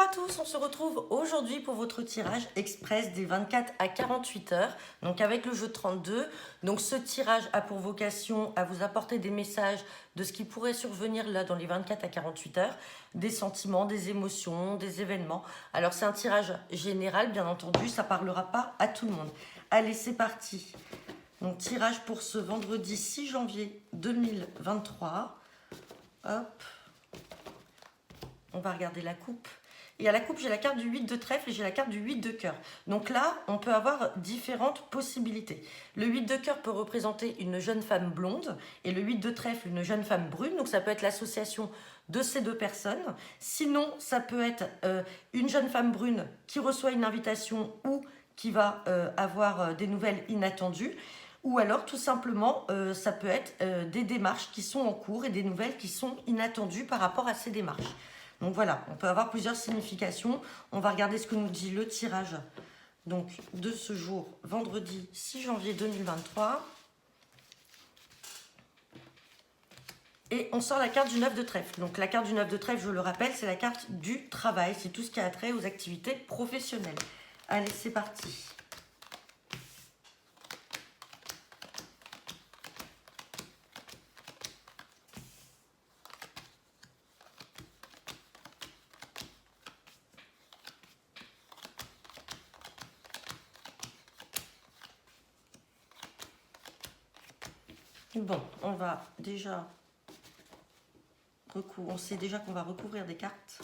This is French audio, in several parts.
tous, on se retrouve aujourd'hui pour votre tirage express des 24 à 48 heures, donc avec le jeu 32. Donc ce tirage a pour vocation à vous apporter des messages de ce qui pourrait survenir là dans les 24 à 48 heures, des sentiments, des émotions, des événements. Alors c'est un tirage général, bien entendu, ça ne parlera pas à tout le monde. Allez, c'est parti. Donc tirage pour ce vendredi 6 janvier 2023. Hop. On va regarder la coupe. Et à la coupe, j'ai la carte du 8 de trèfle et j'ai la carte du 8 de cœur. Donc là, on peut avoir différentes possibilités. Le 8 de cœur peut représenter une jeune femme blonde et le 8 de trèfle, une jeune femme brune. Donc ça peut être l'association de ces deux personnes. Sinon, ça peut être une jeune femme brune qui reçoit une invitation ou qui va avoir des nouvelles inattendues. Ou alors, tout simplement, ça peut être des démarches qui sont en cours et des nouvelles qui sont inattendues par rapport à ces démarches. Donc voilà, on peut avoir plusieurs significations. On va regarder ce que nous dit le tirage donc, de ce jour, vendredi 6 janvier 2023. Et on sort la carte du 9 de trèfle. Donc la carte du 9 de trèfle, je le rappelle, c'est la carte du travail. C'est tout ce qui a trait aux activités professionnelles. Allez, c'est parti. Bon, on va déjà... On sait déjà qu'on va recouvrir des cartes.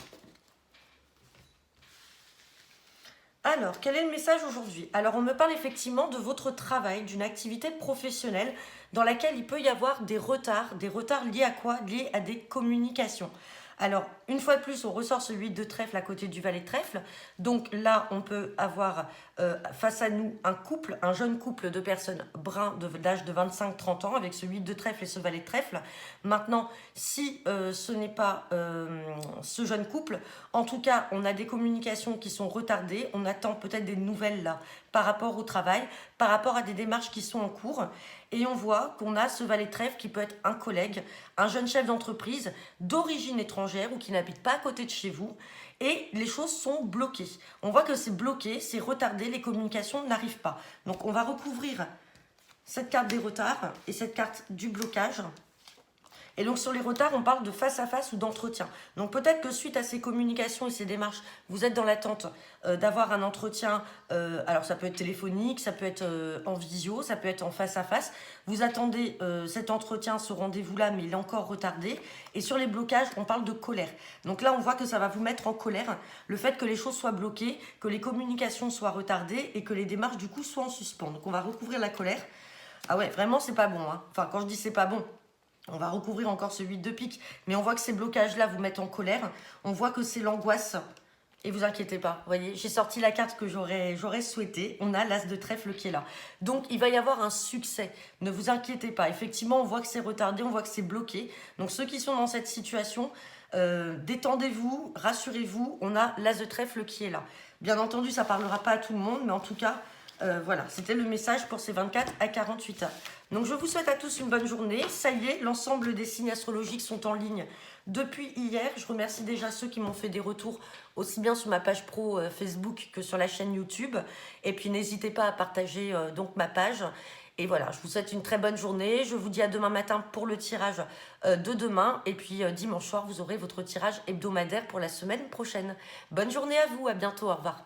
Alors, quel est le message aujourd'hui? Alors, on me parle effectivement de votre travail, d'une activité professionnelle dans laquelle il peut y avoir des retards liés à quoi? Liés à des communications. Alors, une fois de plus, on ressort ce 8 de trèfle à côté du valet de trèfle. Donc là, on peut avoir face à nous un jeune couple de personnes bruns d'âge de 25-30 ans avec ce 8 de trèfle et ce valet de trèfle. Maintenant, si ce n'est pas ce jeune couple, en tout cas, on a des communications qui sont retardées. On attend peut-être des nouvelles là par rapport au travail, par rapport à des démarches qui sont en cours. Et on voit qu'on a ce valet de trèfle qui peut être un collègue, un jeune chef d'entreprise d'origine étrangère ou qui n'habite pas à côté de chez vous. Et les choses sont bloquées. On voit que c'est bloqué, c'est retardé, les communications n'arrivent pas. Donc on va recouvrir cette carte des retards et cette carte du blocage. Et donc sur les retards, on parle de face à face ou d'entretien. Donc peut-être que suite à ces communications et ces démarches, vous êtes dans l'attente d'avoir un entretien, alors ça peut être téléphonique, ça peut être en visio, ça peut être en face à face. Vous attendez cet entretien, ce rendez-vous-là, mais il est encore retardé. Et sur les blocages, on parle de colère. Donc là, on voit que ça va vous mettre en colère, le fait que les choses soient bloquées, que les communications soient retardées et que les démarches du coup soient en suspens. Donc on va recouvrir la colère. Ah ouais, vraiment, c'est pas bon, hein. Enfin, quand je dis c'est pas bon, on va recouvrir encore ce 8 de pique, mais on voit que ces blocages-là vous mettent en colère. On voit que c'est l'angoisse. Et vous inquiétez pas, vous voyez, j'ai sorti la carte que j'aurais souhaité. On a l'as de trèfle qui est là. Donc, il va y avoir un succès. Ne vous inquiétez pas. Effectivement, on voit que c'est retardé, on voit que c'est bloqué. Donc, ceux qui sont dans cette situation, détendez-vous, rassurez-vous. On a l'as de trèfle qui est là. Bien entendu, ça ne parlera pas à tout le monde, mais en tout cas... voilà, c'était le message pour ces 24 à 48 heures. Donc je vous souhaite à tous une bonne journée. Ça y est, l'ensemble des signes astrologiques sont en ligne depuis hier. Je remercie déjà ceux qui m'ont fait des retours aussi bien sur ma page pro Facebook que sur la chaîne YouTube. Et puis n'hésitez pas à partager donc ma page. Et voilà, je vous souhaite une très bonne journée. Je vous dis à demain matin pour le tirage de demain. Et puis dimanche soir, vous aurez votre tirage hebdomadaire pour la semaine prochaine. Bonne journée à vous, à bientôt, au revoir.